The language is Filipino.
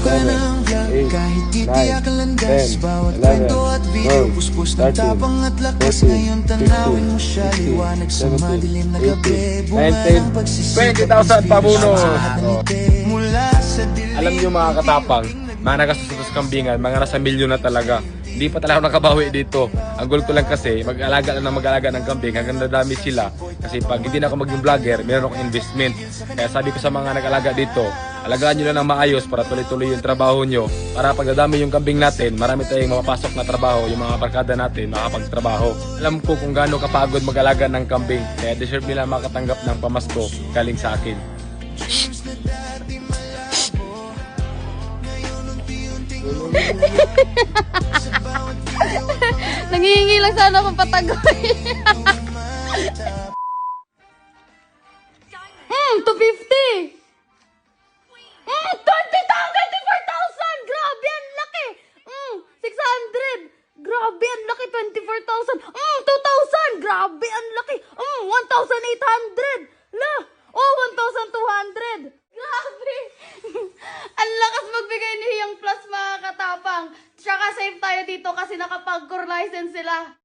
ka ng vlog kahit di tiyak ang landas. Bawat kwento at video, puspos ng tapang at lakas. Ngayon tanawin mo siya, liwanag sa madilim na gabi. Bunga ng pagsisipag, 20,000 pamuno. mula sa dilim. Alam niyo mga katapang, mga nagasusunod sa kambingan, mga nasa milyon na talaga. Hindi pa talaga ako nakabawi dito. Ang goal ko lang kasi, mag-alaga lang ng mag-alaga ng kambing hanggang nadami sila. Kasi pag hindi na ako maging vlogger, meron akong investment. Kaya sabi ko sa mga nag-alaga dito, alagaan nyo lang ng maayos para tuloy-tuloy yung trabaho nyo. Para pag nadami yung kambing natin, marami tayong mapapasok na trabaho, yung mga barkada natin makapagtrabaho. Alam ko kung gaano kapagod mag-alaga ng kambing, kaya deserve nila makatanggap ng pamasko galing sa akin. Nangihingi lang sana akong patagoy. 250! 24,000! Grabe, ang laki! 600! Grabe, ang laki! 24,000! 2,000! Grabe, ang laki! 1,800! La! 1,200! Grabe! Ang lakas magbigay ni Hiyang Plus, mga katapang. Tsaka safe tayo dito kasi nakapag-core license sila.